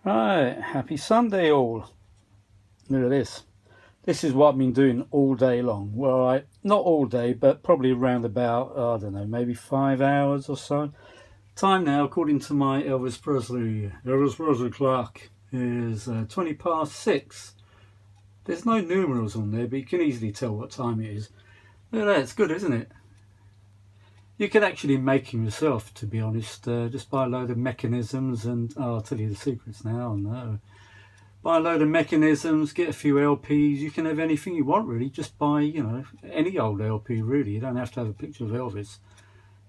Right, happy Sunday all. Look at this. This is what I've been doing all day long. Well, not all day, but probably around about, I don't know, maybe 5 hours or so. Time now, according to my Elvis Presley clock, is 20 past 6. There's no numerals on there, but you can easily tell what time it is. Look at that, it's good, isn't it? You can actually make them yourself, to be honest, just by a load of mechanisms and, I'll tell you the secrets now, no. Buy a load of mechanisms, get a few LPs. You can have anything you want, really. Just buy, any old LP, really. You don't have to have a picture of Elvis.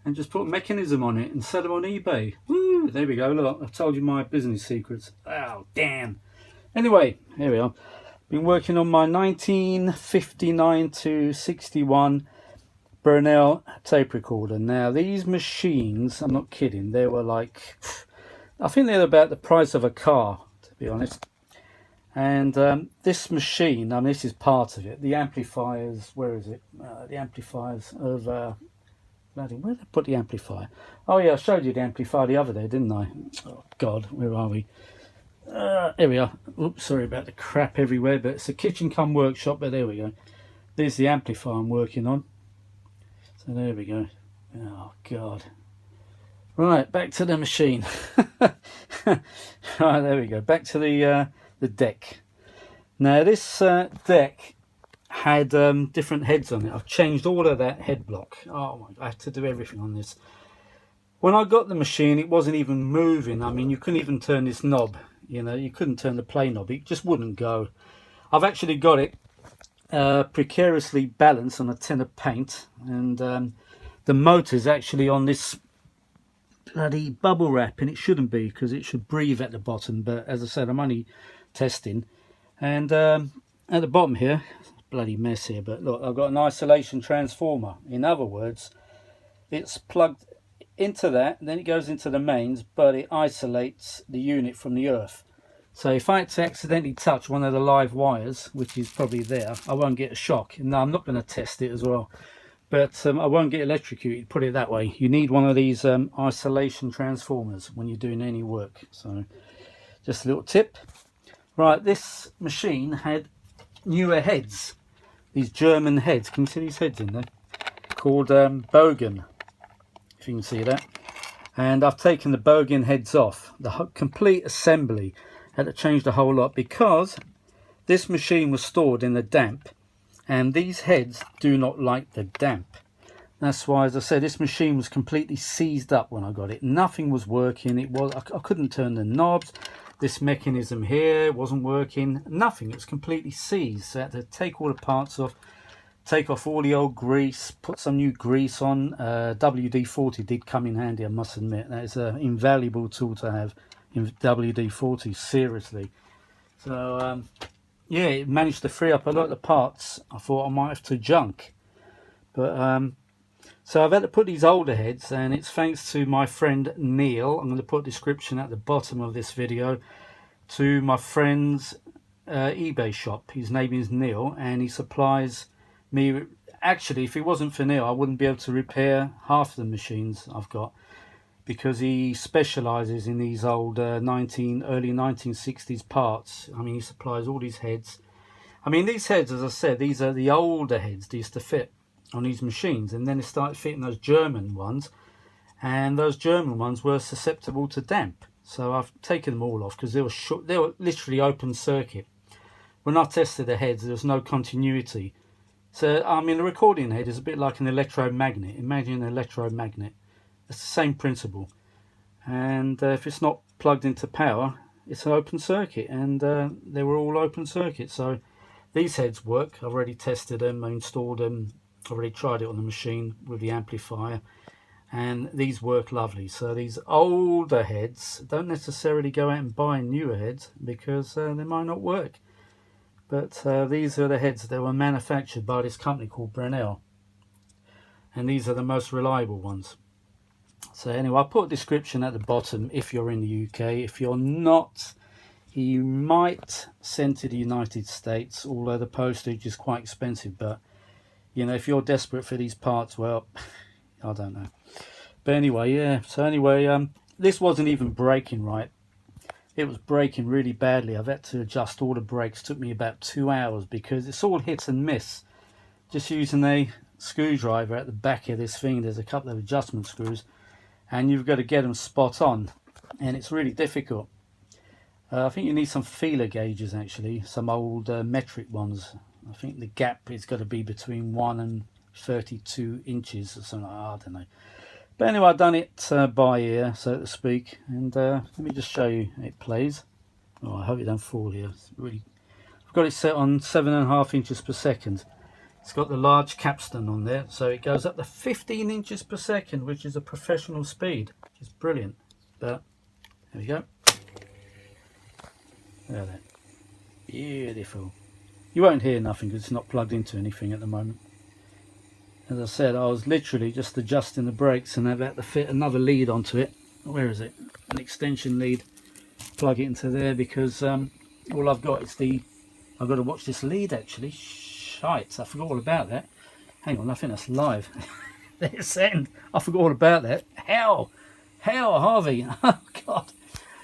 And just put a mechanism on it and sell them on eBay. Woo! There we go. Look, I've told you my business secrets. Oh, damn. Anyway, here we are. Been working on my 1959 to 61 Brenell tape recorder. Now, these machines, I'm not kidding, they were like, I think they're about the price of a car, to be honest. And this machine, I mean, this is part of it. The amplifiers, where is it? The amplifiers of, where did I put the amplifier? Oh yeah, I showed you the amplifier the other day, didn't I? Oh God, where are we? Here we are. Oops, sorry about the crap everywhere, but it's a kitchen come workshop, but there we go. There's the amplifier I'm working on. So there we go. Oh God. Right, back to the machine. Right, there we go. Back to the deck. Now this deck had different heads on it. I've changed all of that head block. Oh my God, I had to do everything on this. When I got the machine, it wasn't even moving. I mean, you couldn't even turn this knob. You couldn't turn the play knob. It just wouldn't go. I've actually got it precariously balanced on a tin of paint, and the motor's actually on this bloody bubble wrap, and it shouldn't be because it should breathe at the bottom. But as I said, I'm only testing. And at the bottom here, bloody mess here, but look, I've got an isolation transformer. In other words, it's plugged into that, then it goes into the mains, but it isolates the unit from the earth. So if I had to accidentally touch one of the live wires, which is probably there, I won't get a shock. And I'm not going to test it as well, but I won't get electrocuted, put it that way. You need one of these isolation transformers when you're doing any work. So just a little tip. Right, this machine had newer heads, these German heads. Can you see these heads in there? Called Bogen, if you can see that. And I've taken the Bogen heads off. The complete assembly had to change the whole lot because this machine was stored in the damp, and these heads do not like the damp. That's why, as I said, this machine was completely seized up when I got it. Nothing was working. I couldn't turn the knobs. This mechanism here wasn't working. Nothing. It was completely seized. So I had to take all the parts off, take off all the old grease, put some new grease on. WD-40 did come in handy, I must admit. That is an invaluable tool to have, in WD-40, seriously. So, yeah, it managed to free up a lot of the parts. I thought I might have to junk. But, so I've had to put these older heads, and it's thanks to my friend Neil. I'm going to put a description at the bottom of this video to my friend's eBay shop. His name is Neil, and he supplies me. Actually, if it wasn't for Neil, I wouldn't be able to repair half the machines I've got, because he specializes in these old early 1960s parts. I mean, he supplies all these heads. I mean, these heads, as I said, these are the older heads that used to fit on these machines, and then they started fitting those German ones, and those German ones were susceptible to damp. So I've taken them all off because they were literally open circuit. When I tested the heads, there was no continuity. So I mean, the recording head is a bit like an electromagnet. Imagine an electromagnet. It's the same principle, and if it's not plugged into power, it's an open circuit, and they were all open circuit. So these heads work. I've already tested them, I installed them, I've already tried it on the machine with the amplifier, and these work lovely. So these older heads, don't necessarily go out and buy newer heads because they might not work. But these are the heads that were manufactured by this company called Brenell, and these are the most reliable ones. So anyway, I'll put a description at the bottom if you're in the UK. If you're not, you might send to the United States, although the postage is quite expensive. But if you're desperate for these parts, well, I don't know. But anyway, yeah. So anyway, this wasn't even breaking right. it was braking really badly. I've had to adjust all the brakes. It took me about 2 hours because it's all hit and miss. Just using a screwdriver at the back of this thing, there's a couple of adjustment screws, and you've got to get them spot on, and it's really difficult. I think you need some feeler gauges, actually, some old metric ones. I think the gap is got to be between 1 and 32 inches or something. I don't know. But anyway, I've done it by ear, so to speak, and let me just show you it plays. Oh, I hope it don't fall here. It's really, I've got it set on 7.5 inches per second. It's got the large capstan on there, so it goes up to 15 inches per second, which is a professional speed, which is brilliant. But there we go. There, that. Beautiful. You won't hear nothing because it's not plugged into anything at the moment. As I said, I was literally just adjusting the brakes and I've had to fit another lead onto it. Where is it? An extension lead. Plug it into there because all I've got is I've got to watch this lead actually. Shite, I forgot all about that. Hang on, I think that's live. This end, I forgot all about that. How, Harvey? Oh God,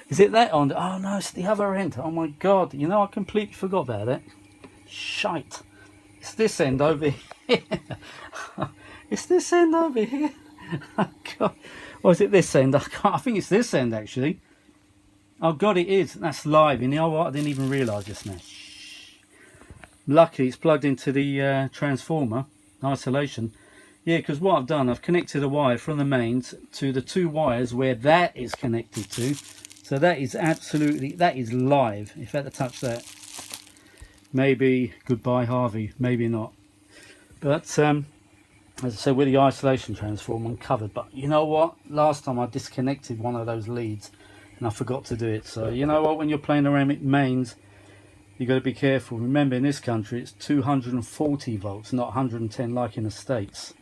is it that on? Oh no, it's the other end. Oh my God, you know I completely forgot about that. Shite, it's this end over here. It's this end over here. Oh God, or is it this end? I think it's this end actually. Oh God, it is. That's live. You know what? I didn't even realise just now. Luckily, it's plugged into the transformer isolation. Yeah, because what I've done, I've connected a wire from the mains to the 2 wires where that is connected to. So that is that is live. If I had to touch that, maybe goodbye Harvey, maybe not. But as I said, with the isolation transformer, I'm covered. But you know what? Last time I disconnected one of those leads and I forgot to do it. So you know what? When you're playing around with mains, you've got to be careful. Remember, in this country, it's 240 volts, not 110 like in the States.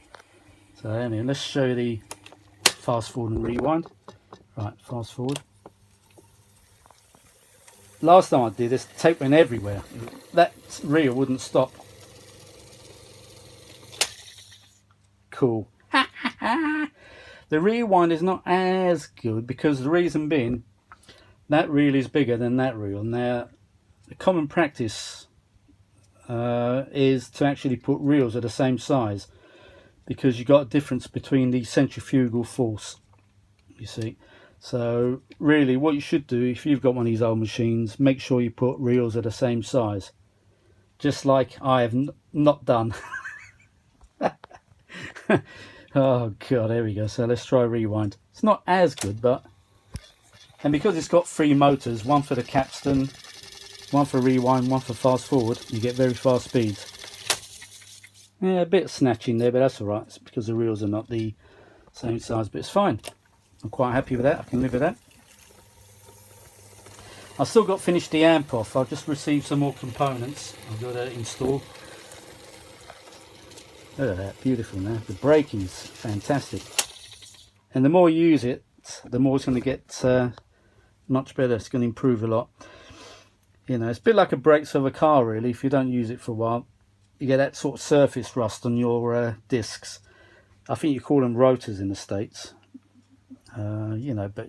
So anyway, let's show you the fast forward and rewind. Right, fast forward. Last time I did this, the tape went everywhere. That reel wouldn't stop. Cool. The rewind is not as good because the reason being, that reel is bigger than that reel. Now, the common practice is to actually put reels of the same size because you've got a difference between the centrifugal force, you see. So really what you should do, if you've got one of these old machines, make sure you put reels of the same size, just like I have not done. Oh God, there we go. So let's try rewind. It's not as good, but, and because it's got 3 motors, one for the capstan, one for rewind, one for fast forward, you get very fast speeds. Yeah, a bit of snatching there, but that's alright. It's because the reels are not the same size, but it's fine. I'm quite happy with that. I can live with that. I've still got to finish the amp off. I've just received some more components I've got to install. Look at that, beautiful now. The braking's fantastic. And the more you use it, the more it's going to get much better. It's going to improve a lot. You know, it's a bit like a brakes of a car really. If you don't use it for a while, you get that sort of surface rust on your discs. I think you call them rotors in the States. You know, but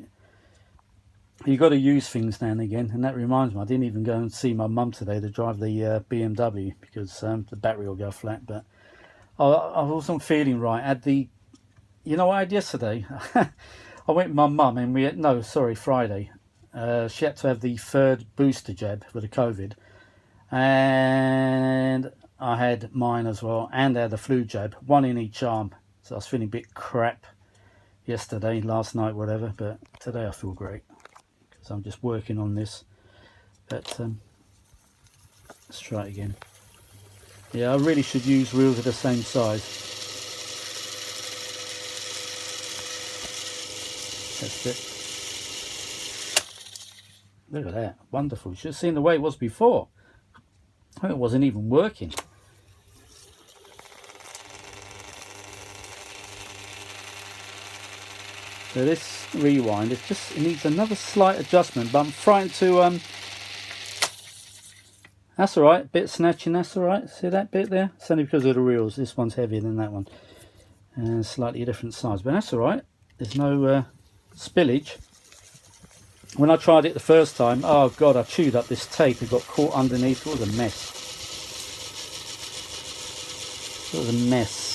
you got to use things now and again. And that reminds me, I didn't even go and see my mum today to drive the BMW because the battery will go flat. But I wasn't feeling right. I had the, you know what I had yesterday? I went with my mum and we had, no, sorry, Friday. She had to have the 3rd booster jab for the COVID. And I had mine as well. And I had the flu jab, one in each arm. So I was feeling a bit crap yesterday, last night, whatever. But today I feel great because I'm just working on this. But let's try it again. Yeah, I really should use reels of the same size. That's it. Look at that, wonderful. You should have seen the way it was before. It wasn't even working. So this rewind, it needs another slight adjustment, but I'm trying to that's alright, bit snatching, that's alright. See that bit there? It's only because of the reels. This one's heavier than that one. And slightly different size, but that's alright. There's no spillage. When I tried it the first time, oh god, I chewed up this tape. It got caught underneath. It was a mess. It was a mess.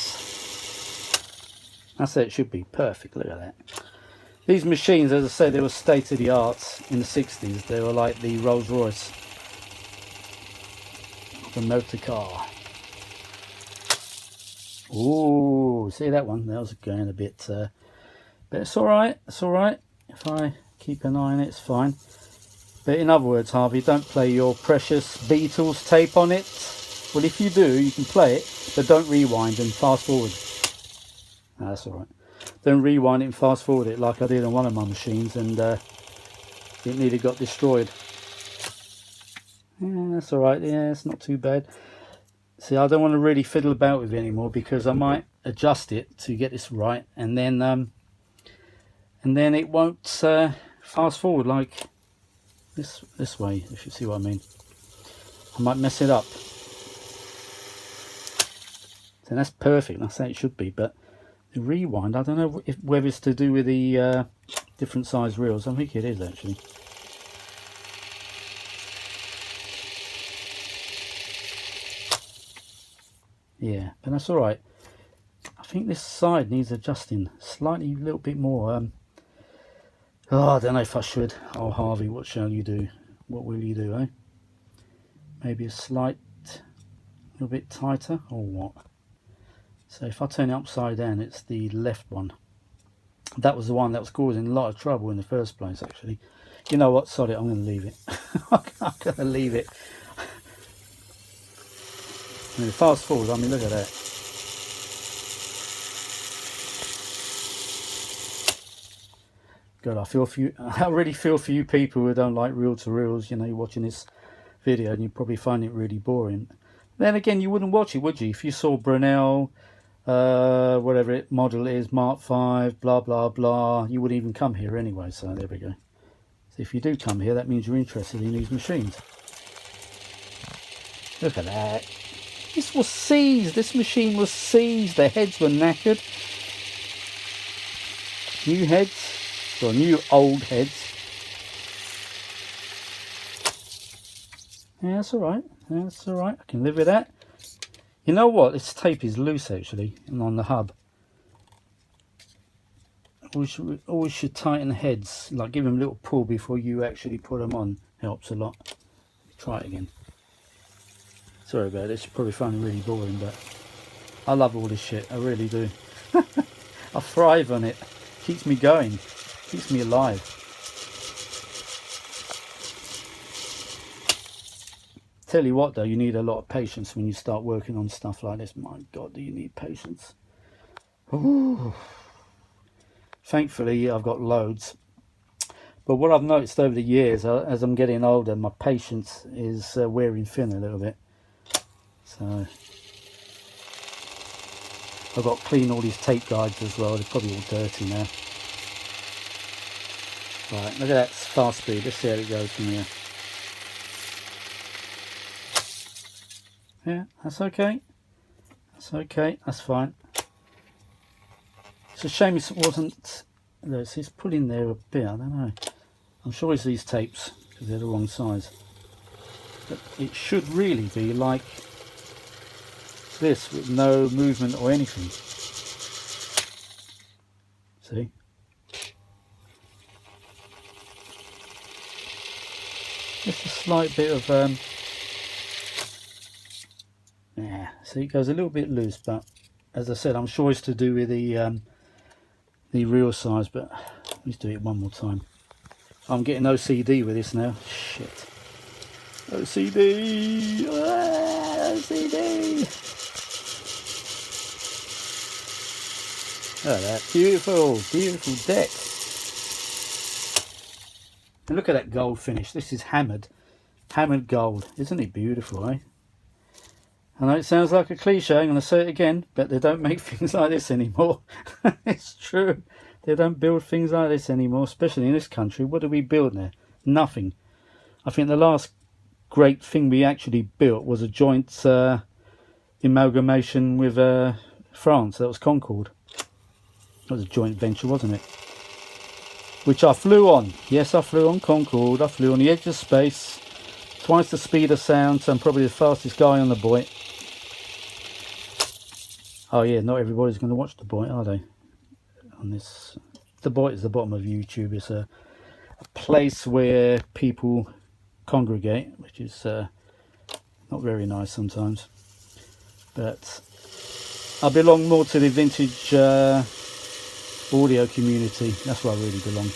That's how it should be. Perfect. Look at that. These machines, as I said, they were state of the art in the 60s. They were like the Rolls Royce, the motor car. Ooh, see that one? That was going a bit, but it's all right. It's all right. If I keep an eye on it, it's fine. But in other words, Harvey, don't play your precious Beatles tape on it. Well, if you do, you can play it, but don't rewind and fast forward. No, that's all right. Don't rewind it and fast forward it like I did on one of my machines, and it nearly got destroyed. Yeah, that's all right. Yeah, it's not too bad. See, I don't want to really fiddle about with it anymore, because I might adjust it to get this right, and then it won't fast forward like this way, if you see what I mean. I might mess it up. So that's perfect. That's how it should be. But the rewind, I don't know whether it's to do with the different size reels. I think it is actually. Yeah, but that's all right. I think this side needs adjusting slightly, a little bit more. Oh, I don't know if I should. Oh, Harvey, what shall you do? What will you do, eh? Maybe a slight, little bit tighter, or what? So if I turn it upside down, it's the left one. That was the one that was causing a lot of trouble in the first place, actually. You know what? Sorry, I'm going to leave it. I'm going to leave it. I mean, fast forward, I mean, look at that. God, I really feel for you people who don't like reel-to-reels. You know, you're watching this video and you probably find it really boring. Then again, you wouldn't watch it, would you? If you saw Brenell, whatever it model is, Mark 5, blah, blah, blah, you wouldn't even come here anyway. So there we go. So if you do come here, that means you're interested in these machines. Look at that. This was seized. This machine was seized. The heads were knackered. New heads. Or new old heads. Yeah, that's alright. That's alright. I can live with that. You know what? This tape is loose actually, and on the hub. Always should tighten the heads. Like give them a little pull before you actually put them on. Helps a lot. Try it again. Sorry about this. You probably find it really boring, but I love all this shit. I really do. I thrive on it. Keeps me going. Keeps me alive. Tell you what though, you need a lot of patience when you start working on stuff like this. My God, do you need patience? Ooh. Thankfully, I've got loads. But what I've noticed over the years, as I'm getting older, my patience is wearing thin a little bit. So I've got to clean all these tape guides as well. They're probably all dirty now. Right, look at that fast speed. Let's see how it goes from here. Yeah, that's okay. That's okay. That's fine. It's a shame it wasn't. Look, it's pulling there a bit. I don't know. I'm sure it's these tapes because they're the wrong size. But it should really be like this with no movement or anything. See? Just a slight bit of yeah, see, it goes a little bit loose, but as I said, I'm sure it's to do with the reel size. But let's do it one more time. I'm getting OCD with this now. Shit. OCD. OCD. Look at that beautiful, beautiful deck. And look at that gold finish. This is hammered gold. Isn't it beautiful, eh? I know it sounds like a cliche, I'm going to say it again, but they don't make things like this anymore. It's true. They don't build things like this anymore, especially in this country. What do we build now? Nothing. I think the last great thing we actually built was a joint amalgamation with France. That was Concorde. That was a joint venture, wasn't it? which I flew on. Yes, I flew on Concorde. I flew on the edge of space, twice the speed of sound, so I'm probably the fastest guy on the buoy. Oh yeah, not everybody's going to watch the buoy, are they? On this, the buoy is the bottom of YouTube. It's a place where people congregate, which is not very nice sometimes. But I belong more to the vintage audio community. That's where I really belong.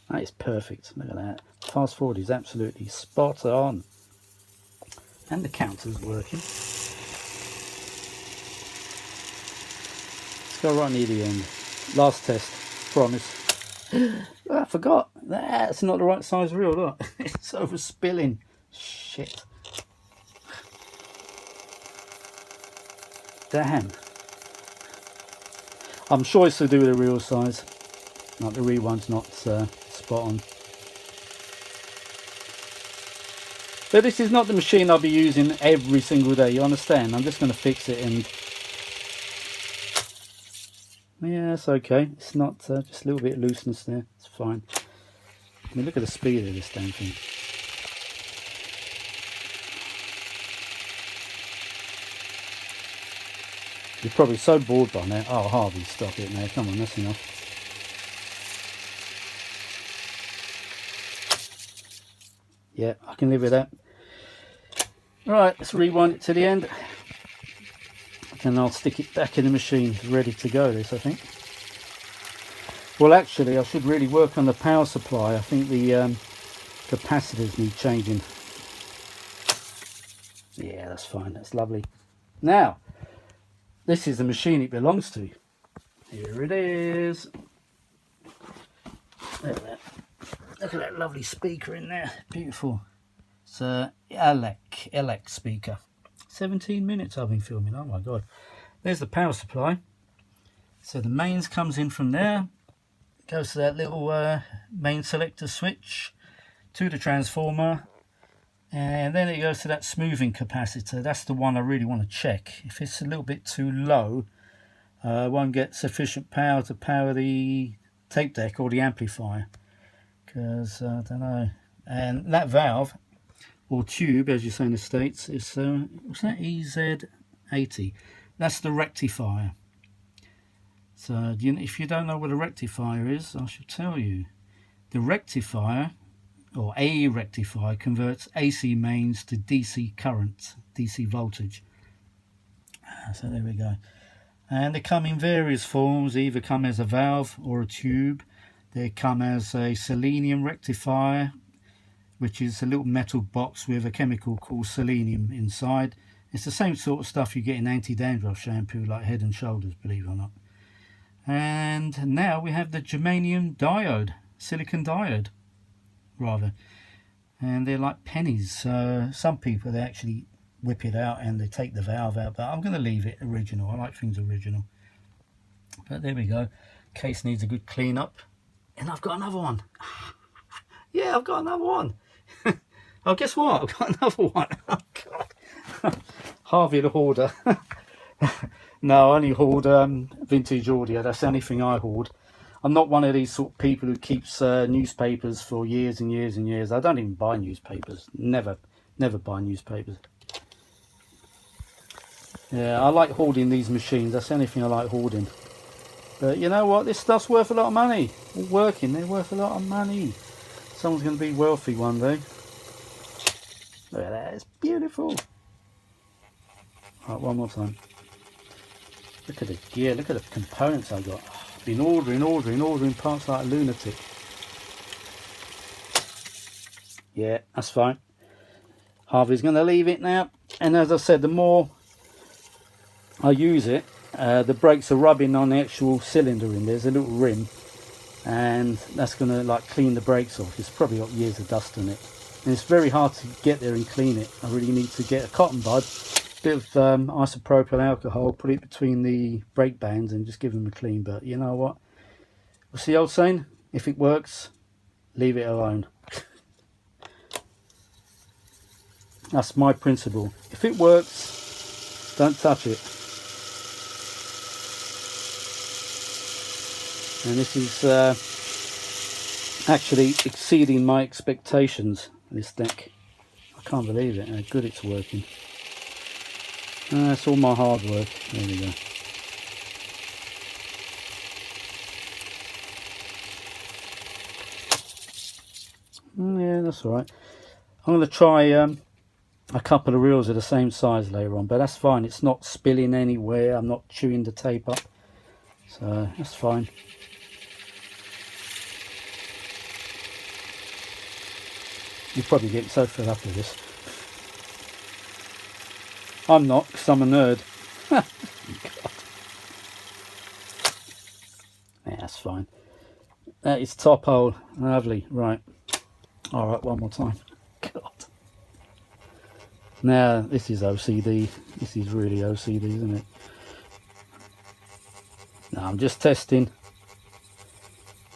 That is perfect. Look at that. Fast forward is absolutely spot on. And the counter's working. Let's go right near the end. Last test. Promise. I forgot. That's not the right size reel, look. It's over spilling. Shit. Damn. I'm sure it's to do with the reel size. Like the reel one's not spot on. But this is not the machine I'll be using every single day, you understand? I'm just going to fix it and... yeah, it's okay. It's not just a little bit of looseness there. It's fine. I mean, look at the speed of this damn thing. You're probably so bored by now. Oh, Harvey, stop it now. Come on, that's enough. Yeah, I can live with that. Right, let's rewind it to the end. And I'll stick it back in the machine. It's ready to go, this, I think. Well, actually, I should really work on the power supply. I think the capacitors need changing. Yeah, that's fine. That's lovely. Now, this is the machine it belongs to. Here it is. Look at that. Look at that lovely speaker in there. Beautiful. It's a Elec speaker. 17 minutes I've been filming. Oh my god. There's the power supply. So the mains comes in from there. Goes to that little main selector switch. To the transformer. And then it goes to that smoothing capacitor. That's the one I really want to check. If it's a little bit too low, I won't get sufficient power to power the tape deck or the amplifier. Because I don't know. And that valve or tube, as you say in the States, is what's that? EZ80. That's the rectifier. So if you don't know what a rectifier is, I should tell you. The rectifier, or a rectifier, converts AC mains to DC current, DC voltage. So there we go. And they come in various forms. They either come as a valve or a tube. They come as a selenium rectifier, which is a little metal box with a chemical called selenium inside. It's the same sort of stuff you get in anti-dandruff shampoo, like Head and Shoulders, believe it or not. And now we have the germanium diode, silicon diode, rather. And they're like pennies. Some people, they actually whip it out and they take the valve out, but I'm going to leave it original. I like things original. But there we go. Case needs a good clean up. And I've got another one. Yeah, I've got another one. Oh, guess what? I've got another one. Oh, God. Harvey the hoarder. No, I only hoard vintage audio. That's the only thing I hoard. I'm not one of these sort of people who keeps newspapers for years and years and years. I don't even buy newspapers. Never buy newspapers. Yeah, I like hoarding these machines. That's the only thing I like hoarding. But you know what? This stuff's worth a lot of money. All working, they're worth a lot of money. Someone's going to be wealthy one day. Look at that, it's beautiful. Right, one more time. Look at the gear, look at the components I got. I've been ordering parts like a lunatic. Yeah, that's fine. Harvey's going to leave it now. And as I said, the more I use it, the brakes are rubbing on the actual cylinder in. There's a little rim. And that's going to like clean the brakes off. It's probably got years of dust on it. And it's very hard to get there and clean it. I really need to get a cotton bud, bit of isopropyl alcohol, put it between the brake bands and just give them a clean. But you know what? What's the old saying? If it works, leave it alone. That's my principle. If it works, don't touch it. And this is actually exceeding my expectations, this deck. I can't believe it, how good it's working. That's all my hard work. There we go. Yeah, that's alright. I'm going to try a couple of reels of the same size later on, but that's fine. It's not spilling anywhere. I'm not chewing the tape up, so that's fine. You're probably getting so fed up with this. I'm not, because I'm a nerd. Yeah, that's fine. That is top hole. Lovely. Right. Alright, one more time. God. Now, this is OCD. This is really OCD, isn't it? No, I'm just testing.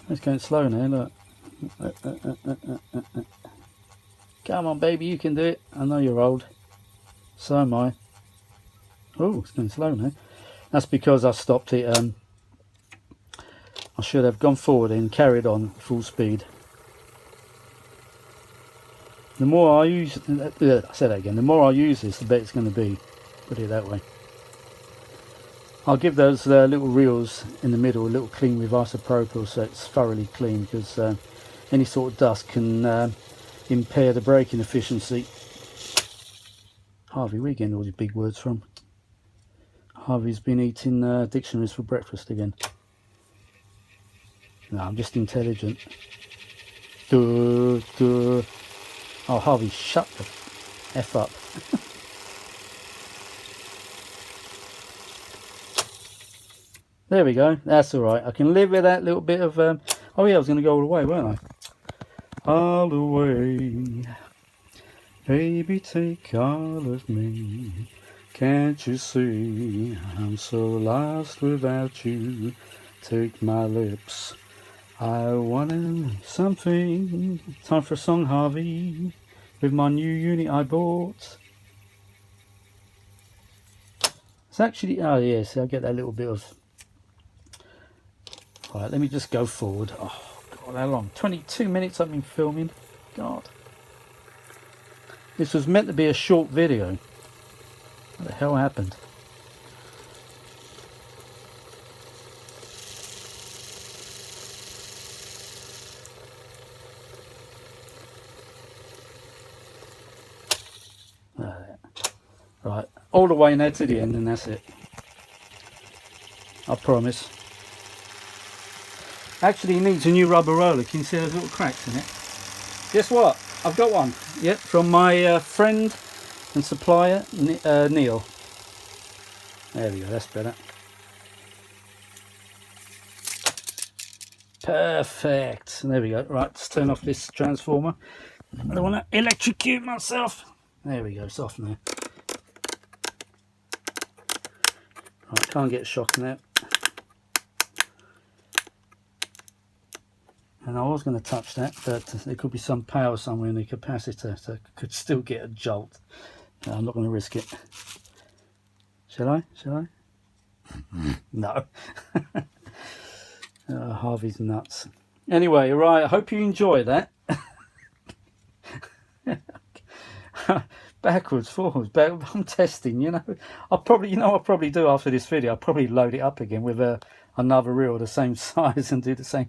It's going slow now, look. Come on, baby, you can do it. I know you're old. So am I. Oh, it's going slow now. That's because I stopped it. I should have gone forward and carried on full speed. The more I use, I said that again, the more I use this, the better it's going to be. Put it that way. I'll give those little reels in the middle a little clean with isopropyl so it's thoroughly clean, because any sort of dust can impair the braking efficiency. Harvey, where are you getting all these big words from? Harvey's been eating dictionaries for breakfast again. No, I'm just intelligent. Duh, duh. Oh, Harvey, shut the F up. There we go. That's all right. I can live with that little bit of... Oh, yeah, I was going to go all the way, weren't I? All the way. Baby, take all of me. Can't you see I'm so lost without you? Take my lips. I want something. Time for a song, Harvey. With my new unit I bought. It's actually... Oh, yes, I get that little bit of... Right, let me just go forward. Oh, God, how long? 22 minutes I've been filming. God. This was meant to be a short video. What the hell happened? Right, all the way now to the end, and that's it. I promise. Actually, it needs a new rubber roller. Can you see those little cracks in it? Guess what? I've got one. Yep, from my friend and supplier, Neil. There we go, that's better. Perfect. There we go. Right, let's turn off this transformer. I don't want to electrocute myself. There we go, it's off now. Right, can't get a shock now. And I was going to touch that, but there could be some power somewhere in the capacitor, so I could still get a jolt. No, I'm not going to risk it. Shall I? Shall I? No. Harvey's nuts. Anyway, right, I hope you enjoy that. Backwards, forwards, I'm testing, you know. I'll probably do after this video. I'll probably load it up again with another reel the same size and do the same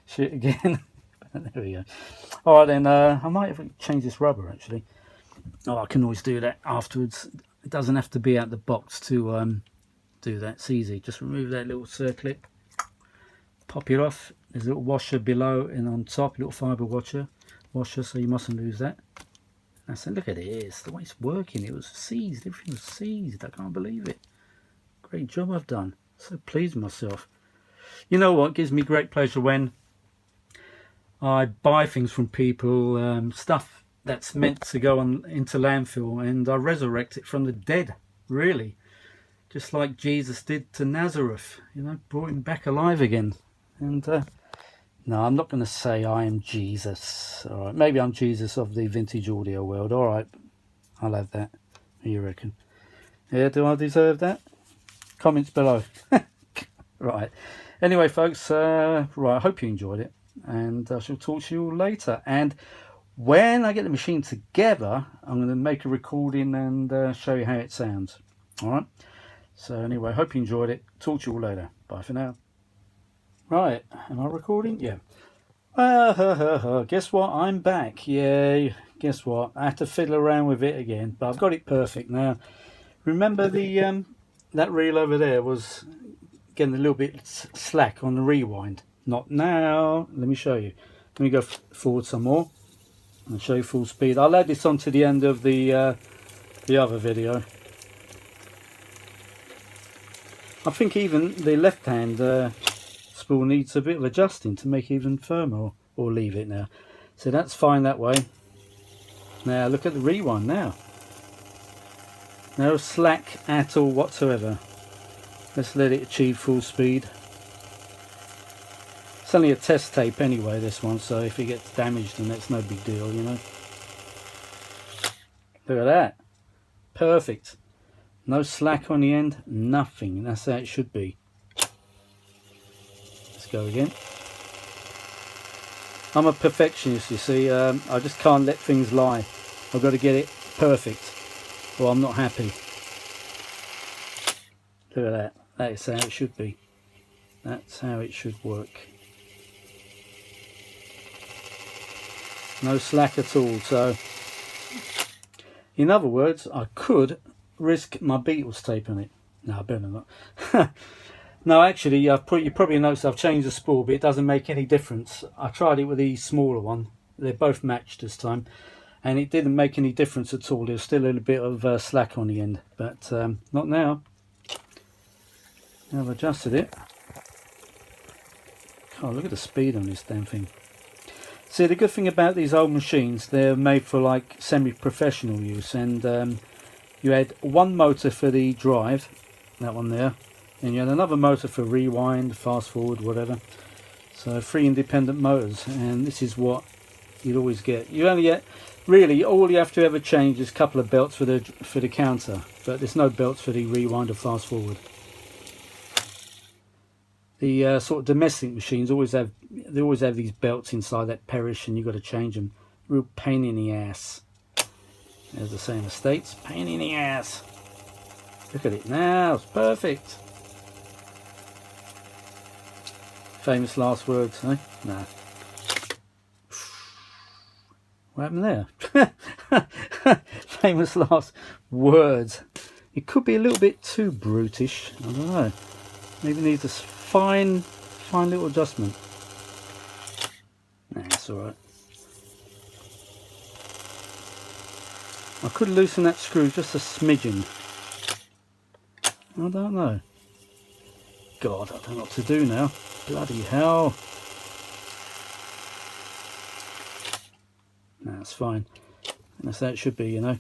shit again. There we go. All right then, I might have changed this rubber actually. Oh, I can always do that afterwards. It doesn't have to be out the box to do that. It's easy. Just remove that little circlip, pop it off. There's a little washer below and on top, little fibre washer, so you mustn't lose that. I said, look at this, the way it's working. It was seized, everything was seized. I can't believe it. Great job I've done. So pleased with myself. You know what gives me great pleasure? When I buy things from people, stuff that's meant to go on into landfill, and I resurrect it from the dead, really. Just like Jesus did to Nazareth, you know, brought him back alive again. And no, I'm not going to say I am Jesus. All right, maybe I'm Jesus of the vintage audio world. All right, I'll have that. What do you reckon? Yeah, do I deserve that? Comments below. Right. Anyway, folks, right, I hope you enjoyed it, and I shall talk to you all later. And when I get the machine together, I'm going to make a recording and show you how it sounds. All right. So anyway, hope you enjoyed it. Talk to you all later. Bye for now. Right, am I recording? Yeah. Guess what? I'm back. Yay. Guess what? I had to fiddle around with it again, but I've got it perfect now. Remember the that reel over there was getting a little bit slack on the rewind. Not now. Let me show you. Let me go forward some more and show you full speed. I'll add this on to the end of the other video. I think even the left hand spool needs a bit of adjusting to make it even firmer, or leave it now. So that's fine that way. Now look at the rewind now. No slack at all whatsoever. Let's let it achieve full speed. It's only a test tape anyway, this one, so if it gets damaged then that's no big deal, you know. Look at that. Perfect. No slack on the end, nothing. That's how it should be. Let's go again. I'm a perfectionist, you see. I just can't let things lie. I've got to get it perfect, or I'm not happy. Look at that. That is how it should be. That's how it should work. No slack at all. So, in other words, I could risk my Beatles tape on it. No, I better not. No, actually, you probably noticed I've changed the spool, but it doesn't make any difference. I tried it with the smaller one. They're both matched this time, and it didn't make any difference at all. There's still a little bit of slack on the end, but not now. Now I've adjusted it. Oh, look at the speed on this damn thing. See, the good thing about these old machines, they're made for like semi-professional use, and you had one motor for the drive, that one there, and you had another motor for rewind, fast forward, whatever. So 3 independent motors, and this is what you'd always get. You only get, really, all you have to ever change is a couple of belts for the counter, but there's no belts for the rewind or fast forward. The sort of domestic machines always have these belts inside that perish, and you've got to change them. Real pain in the ass. As they say in the States, pain in the ass. Look at it now, it's perfect. Famous last words, eh? Nah. What happened there? Famous last words. It could be a little bit too brutish. I don't know. Maybe it needs a fine little adjustment. Nah, it's alright. I could loosen that screw just a smidgen. I don't know. God, I don't know what to do now. Bloody hell. Nah, that's fine. That's how it should be, you know.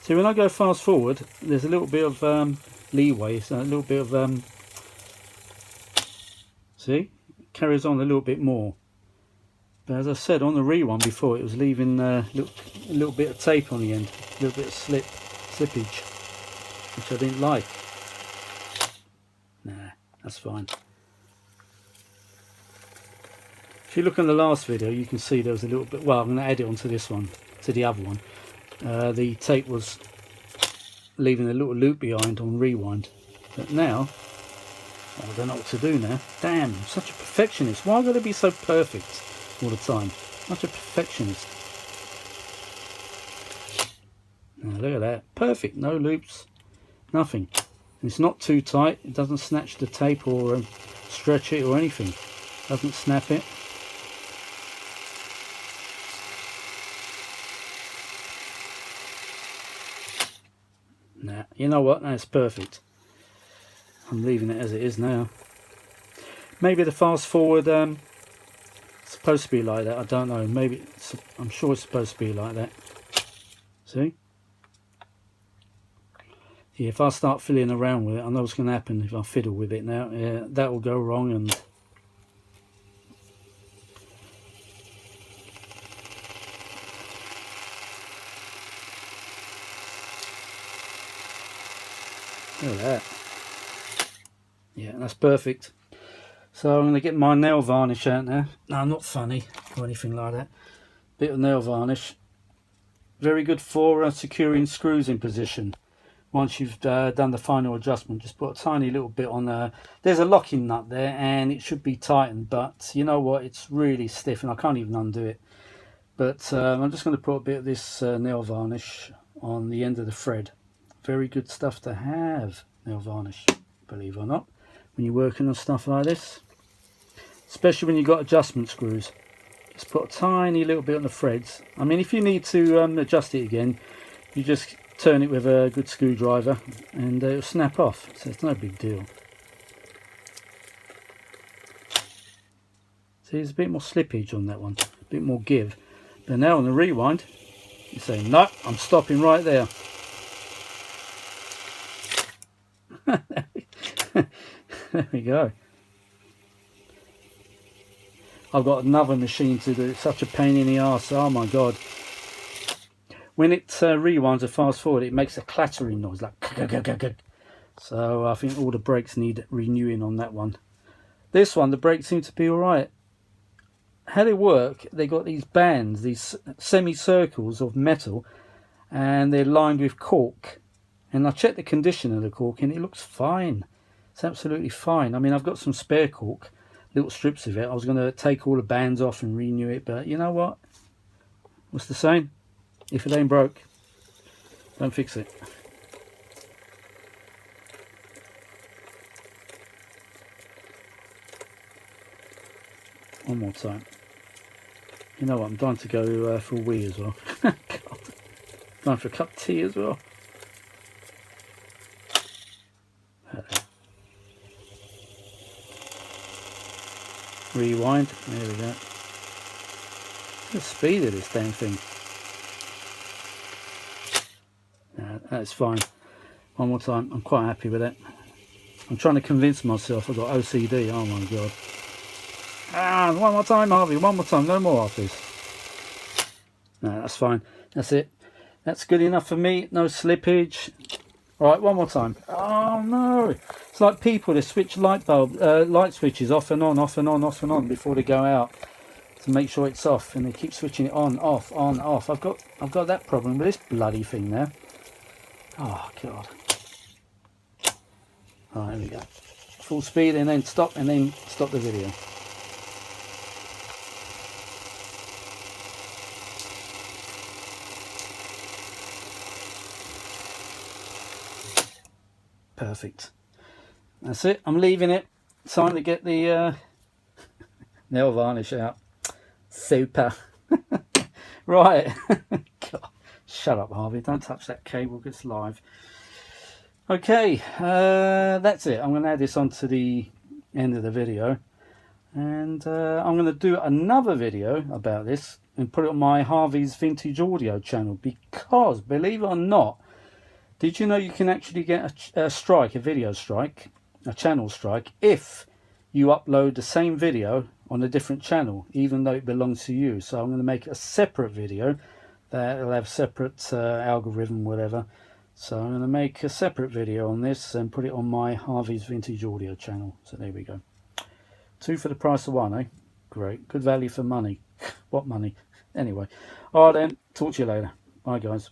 See, when I go fast forward, there's a little bit of leeway, so a little bit of see, it carries on a little bit more. But as I said on the rewind before, it was leaving a little bit of tape on the end, a little bit of slippage, which I didn't like. Nah, that's fine. If you look on the last video, you can see there was a little bit. Well, I'm going to add it onto this one, to the other one. The tape was leaving a little loop behind on rewind, but now I don't know what to do now. Damn, I'm such a perfectionist. Why have I got to be so perfect all the time? Such a perfectionist. Now look at that, perfect, no loops, nothing. It's not too tight, it doesn't snatch the tape or stretch it or anything, doesn't snap it. Nah, you know what, that's perfect. I'm leaving it as it is now. Maybe the fast forward supposed to be like that, I don't know, maybe I'm sure it's supposed to be like that. See? Yeah, if I start fiddling around with it, I know what's going to happen if I fiddle with it now. Yeah, that will go wrong, and look at that. Yeah, that's perfect. So I'm going to get my nail varnish out now. No, I'm not funny or anything like that. Bit of nail varnish. Very good for securing screws in position. Once you've done the final adjustment, just put a tiny little bit on there. There's a locking nut there and it should be tightened, but you know what, it's really stiff and I can't even undo it. But I'm just going to put a bit of this nail varnish on the end of the thread. Very good stuff to have, nail varnish, believe it or not, when you're working on stuff like this, especially when you've got adjustment screws. Just put a tiny little bit on the threads. I mean, if you need to adjust it again, you just turn it with a good screwdriver and it'll snap off, so it's no big deal. See, there's a bit more slippage on that one, a bit more give. But now on the rewind, you say, no, I'm stopping right there. There we go. I've got another machine to do. It's such a pain in the arse. Oh my god. When it rewinds or fast forward, it makes a clattering noise, like so I think all the brakes need renewing on that one. This one, the brakes seem to be alright. How they work, they got these bands, these semicircles of metal, and they're lined with cork. And I checked the condition of the cork and it looks fine. It's absolutely fine. I mean, I've got some spare cork, little strips of it. I was going to take all the bands off and renew it, but you know what? What's the saying? If it ain't broke, don't fix it. One more time. You know what? I'm dying to go for a wee as well. God. Dying for a cup of tea as well. Rewind. There we go. The speed of this damn thing. That's fine. One more time. I'm quite happy with that. I'm trying to convince myself I've got OCD. Oh my god. Ah, one more time, Harvey. One more time. No more of this. No, that's fine. That's it. That's good enough for me. No slippage. All right, one more time. Oh no! It's like people that switch light switches off and on, off and on, off and on before they go out to make sure it's off, and they keep switching it on, off, on, off. I've got that problem with this bloody thing now. Oh god! All right, there we go. Full speed, and then stop the video. Perfect. That's it. I'm leaving it. Time to get the nail varnish out. Super. Right. God. Shut up, Harvey. Don't touch that cable. It's live. Okay. That's it. I'm going to add this on to the end of the video. And I'm going to do another video about this and put it on my Harvey's Vintage Audio channel. Because, believe it or not, did you know you can actually get a strike, a video strike, a channel strike, if you upload the same video on a different channel, even though it belongs to you? So I'm going to make a separate video that will have separate algorithm, whatever. So I'm going to make a separate video on this and put it on my Harvey's Vintage Audio channel. So there we go. 2 for the price of 1, eh? Great. Good value for money. What money? Anyway. All right then. Talk to you later. Bye, guys.